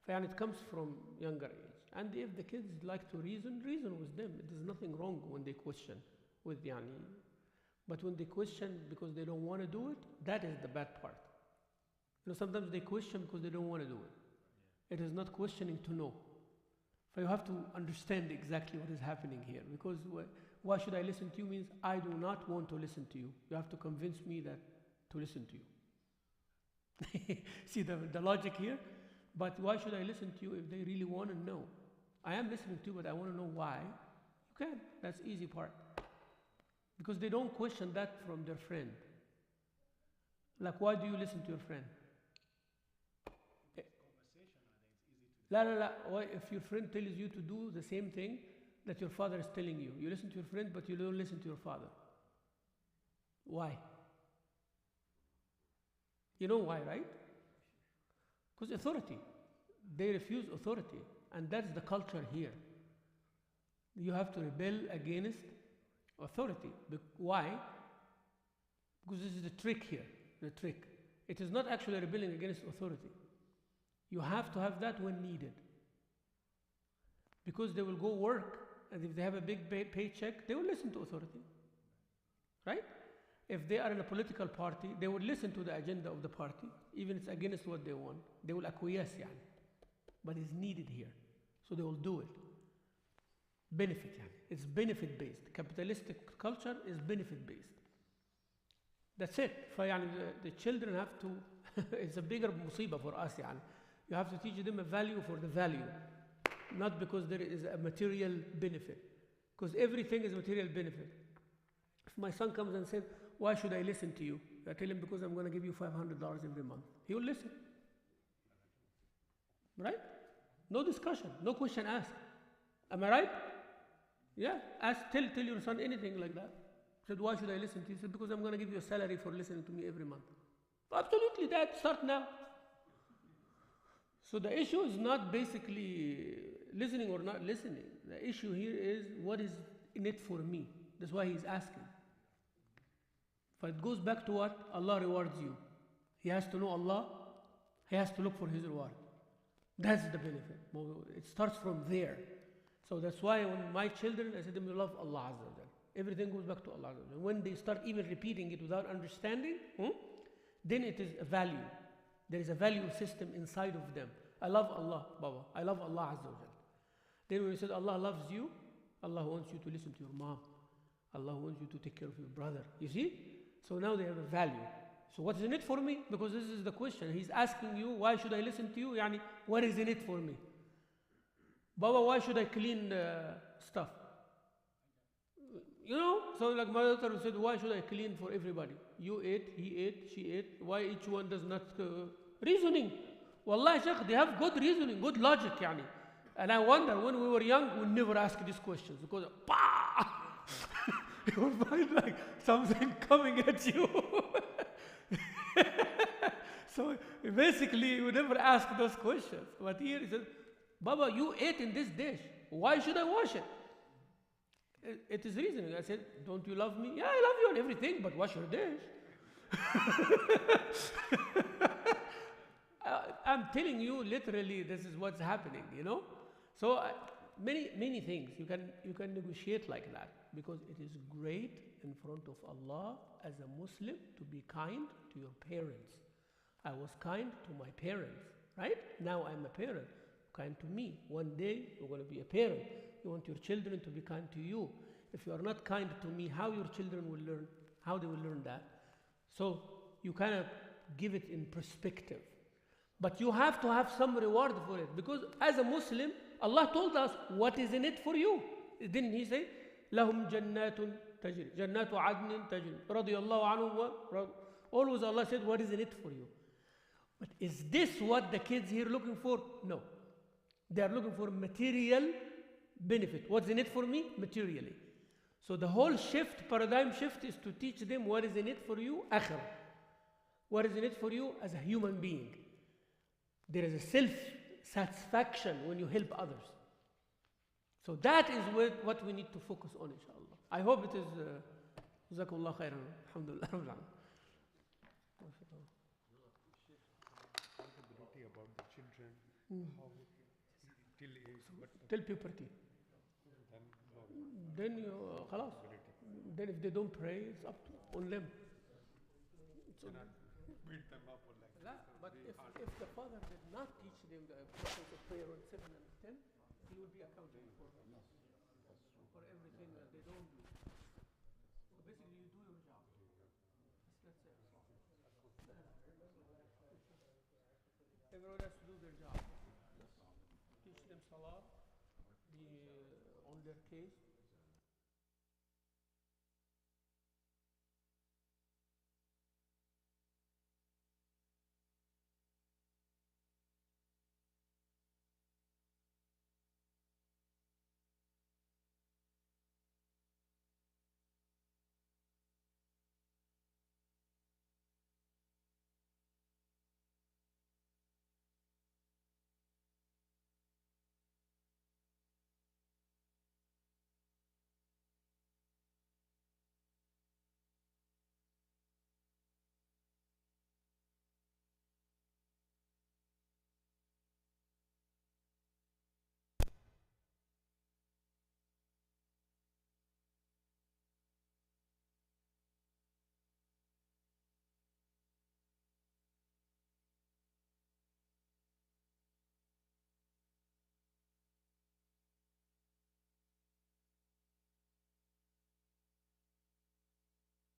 And it comes from younger age. And if the kids like to reason with them. There is nothing wrong when they question with yani. But when they question because they don't want to do it, that is the bad part. You know, sometimes they question because they don't want to do it. It is not questioning to know. So you have to understand exactly what is happening here. Because why should I listen to you means I do not want to listen to you. You have to convince me that to listen to you. See the logic here? But why should I listen to you if they really want to know? I am listening to you, but I want to know why. You can. That's the easy part. Because they don't question that from their friend. Like, why do you listen to your friend? La, la, la. Why, if your friend tells you to do the same thing that your father is telling you, you listen to your friend, but you don't listen to your father. Why? You know why, right? Because authority. They refuse authority. And that's the culture here. You have to rebel against authority. Why? Because this is the trick here. The trick. It is not actually rebelling against authority. You have to have that when needed. Because they will go work, and if they have a big paycheck, they will listen to authority. Right? If they are in a political party, they will listen to the agenda of the party, even if it's against what they want. They will acquiesce, yani. But it's needed here. So they will do it. Benefit, yani. It's benefit-based. Capitalistic culture is benefit-based. That's it. The children have to, it's a bigger musiba for us, yani. You have to teach them a value for the value, not because there is a material benefit. Because everything is material benefit. If my son comes and says, why should I listen to you? I tell him, because I'm going to give you $500 every month. He will listen. Right? No discussion, no question asked. Am I right? Yeah, tell your son anything like that. He said, why should I listen to you? He said, because I'm going to give you a salary for listening to me every month. Absolutely, Dad, start now. So the issue is not basically listening or not listening. The issue here is what is in it for me. That's why he's asking. But it goes back to what? Allah rewards you. He has to know Allah. He has to look for His reward. That's the benefit. It starts from there. So that's why when my children, I said to them, you love Allah Azza wa Jal. Everything goes back to Allah Azza wa Jal. When they start even repeating it without understanding, then it is a value. There is a value system inside of them. I love Allah, Baba. I love Allah Azza wa Jal. Then when we said Allah loves you, Allah wants you to listen to your mom. Allah wants you to take care of your brother. You see? So now they have a value. So what is in it for me? Because this is the question. He's asking you, why should I listen to you? Yani, what is in it for me? Baba, why should I clean stuff? You know? So like my daughter said, why should I clean for everybody? You ate, he ate, she ate. Why each one does not... reasoning. Wallahi, Shaykh, they have good reasoning, good logic, yani. And I wonder, when we were young, we never asked these questions. Because, you will find like something coming at you. So basically, you never ask those questions. But here he said, Baba, you ate in this dish. Why should I wash it? It is reasoning. I said, don't you love me? Yeah, I love you and everything, but wash your dish. I'm telling you, literally, this is what's happening, you know? So many things you can negotiate like that, because it is great in front of Allah as a Muslim to be kind to your parents. I was kind to my parents, right? Now I'm a parent. Kind to me. One day you're going to be a parent. You want your children to be kind to you. If you are not kind to me, how your children will learn? How they will learn that? So you kind of give it in perspective. But you have to have some reward for it, because as a Muslim, Allah told us what is in it for you. Didn't He say, "Lahum jannatun tajri, jannatu adnin tajri, radiyallahu anhu." Always Allah said, "What is in it for you?" But is this what the kids here looking for? No, they are looking for material benefit. What's in it for me? Materially. So the whole paradigm shift, is to teach them what is in it for you, akhirah. What is in it for you as a human being? There is a self-satisfaction when you help others. So that is what we need to focus on, inshallah. I hope it is. Jazakumullah khairan. Alhamdulillah. Accountability about the children, how till age, till puberty. Then you, khalas. Then if they don't pray, it's up on them. cannot beat them up or like that. لا, but if the father did not teach them the importance of prayer on 7 and 10, he will be accountable for everything that they don't do. So basically, you do your job. That's it. Everyone has to do their job. Teach them Salah, be on their case,